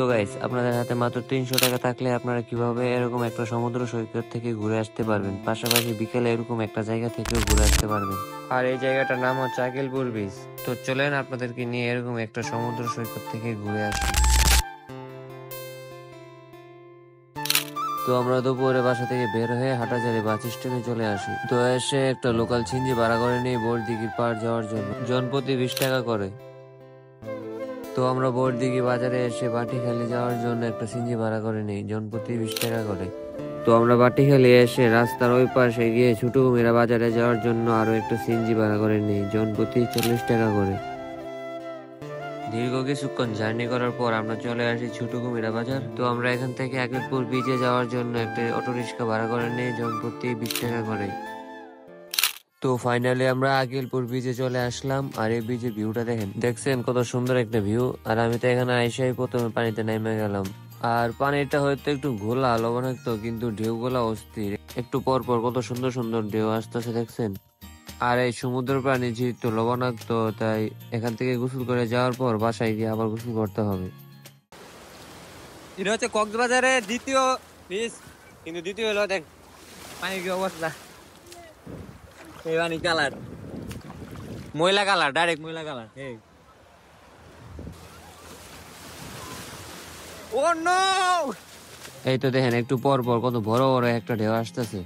তো গাইস, আপনাদের হাতে মাত্র 300 টাকা থাকলে আপনারা কিভাবে এরকম একটা সমুদ্র সৈকত থেকে ঘুরে আসতে পারবেন, পাশাপাশি বিকেলে এরকম একটা জায়গা থেকেও ঘুরে আসতে পারবেন। আর এই জায়গাটার নাম হচ্ছে আকিলপুর বিচ। তো চলেন আপনাদেরকে নিয়ে এরকম একটা সমুদ্র সৈকত থেকে ঘুরে আসি। তো আমরা দুপুরে বাসা থেকে বের হয়ে হাটাজারি বাস স্ট্যান্ডে চলে আসি। তো এসে একটা লোকাল ছিঞ্জি ভাড়া করে নিই বোরদিঘির পাড় যাওয়ার জন্য, জনপ্রতি 20 টাকা করে। তো আমরা বোরদিঘি বাজারে এসে বাটিখালি যাওয়ার জন্য একটা সিঞ্জি ভাড়া করে নিই, জনপ্রতি 20 টাকা করে। তো আমরা বাটিখালি এসে রাস্তার ওই পাশে গিয়ে ছোট কুমিরা বাজারে যাওয়ার জন্য আরো একটা সিঞ্জি ভাড়া করে নিই, জনপ্রতি 40 টাকা করে। দীর্ঘ কিছুক্ষণ জার্নি করার পর আমরা চলে আসি ছোট কুমিরা বাজার। তো আমরা এখান থেকে আকিলপুর বিচে যাওয়ার জন্য একটা অটো রিক্সা ভাড়া করে নিই, জনপ্রতি 20 টাকা করে। তো ফাইনালি আমরা আকিলপুর বিচে চলে আসলাম। আর এই বিচের ভিউটা দেখছেন কত সুন্দর একটা ভিউ। আর আমি তো এখানে আইসাই প্রথমে পানিতে নেমে গেলাম। আর পানিটা হয়তো একটু ঘোলা লবণাক্ত, কিন্তু ঢেউ গুলা অস্থির। একটু পর পর কত সুন্দর সুন্দর ঢেউ আসতেছে, দেখছেন। আর এই সমুদ্র পানি যেহেতু লবণাক্ত, তাই এখান থেকে গোসল করে যাওয়ার পর বাসায় গিয়ে আবার গোসল করতে হবে। এটা হচ্ছে কক্সবাজারের দ্বিতীয় বিচ, কিন্তু দ্বিতীয় হলো দেখ পানির কি অবস্থা। এই পানি কালার ময়লা কালার, ডাইরেক্ট ময়লা কালার। ও নো! এই তো দেখেন একটু পর পর কত বড় বড় একটা ঢেউ আসতেছে।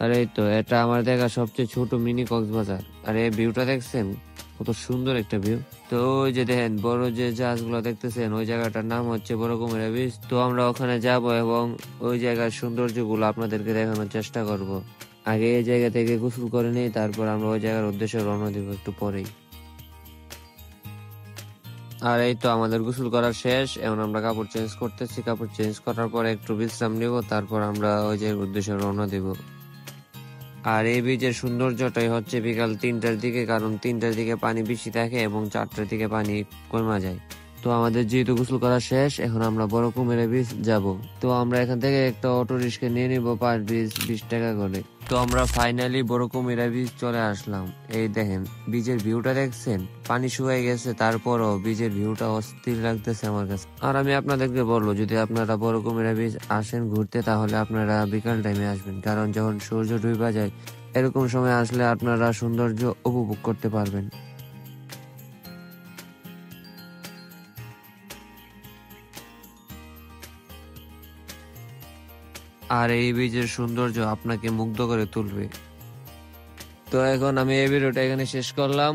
আর এই তো এটা আমার দেখা সবচেয়ে ছোট মিনি কক্সবাজার। আর এই ভিউটা দেখছেন কত সুন্দর একটা ভিউ। তো ওই যে দেখেন বড় যে জাহাজগুলো দেখতেছেন, ওই জায়গাটার নাম হচ্ছে বড় কুমিরা বিচ। তো আমরা ওখানে যাব এবং ওই জায়গার সৌন্দর্যগুলো আপনাদেরকে দেখানোর চেষ্টা করব। আগে এই জায়গা থেকে গোসল করে নিই, তারপর আমরা ওই জায়গার উদ্দেশ্যে রওনা দিব একটু পরেই। আর এই তো আমাদের গোসল করা শেষ, এখন আমরা কাপড় চেঞ্জ করতেছি। কাপড় চেঞ্জ করার পর একটু বিশ্রাম নিব, তারপর আমরা ওই জায়গার উদ্দেশ্যে রওনা দিব। আর এই বীজের সৌন্দর্যটাই হচ্ছে বিকাল 3টার দিকে, কারণ 3টার দিকে পানি বেশি থাকে এবং 4টার দিকে পানি কমে যায়। তো আমাদের যেহেতু গোসল করা শেষ, এখন আমরা বড় কুমিরা বীচ যাব। তো আমরা এখান থেকে একটা অটো রিক্সা নিয়ে নিব পার বীজ 20 টাকা করে। তো আমরা ফাইনালি বড় কুমিরা বীচ চলে আসলাম। এই দেখেন বীজের ভিউটা দেখছেন, পানি শুকিয়ে গেছে, তারপরও বীজের ভিউটা অস্থির লাগতেছে আমার কাছে। আর আমি আপনাদেরকে বলবো, যদি আপনারা বড় কুমিরা বীচ আসেন ঘুরতে, তাহলে আপনারা বিকাল টাইমে আসবেন, কারণ যখন সূর্য ডুবে যায় এরকম সময় আসলে আপনারা সৌন্দর্য উপভোগ করতে পারবেন। আর এই বীজের সৌন্দর্য আপনাকে মুগ্ধ করে তুলবে। তো এখন আমি এই ভিডিওটা এখানে শেষ করলাম।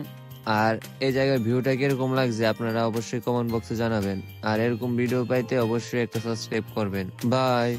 আর এই জায়গার ভিউটা কিরকম লাগছে আপনারা অবশ্যই কমেন্ট বক্সে জানাবেন। আর এরকম ভিডিও পাইতে অবশ্যই একটা সাবস্ক্রাইব করবেন। বাই।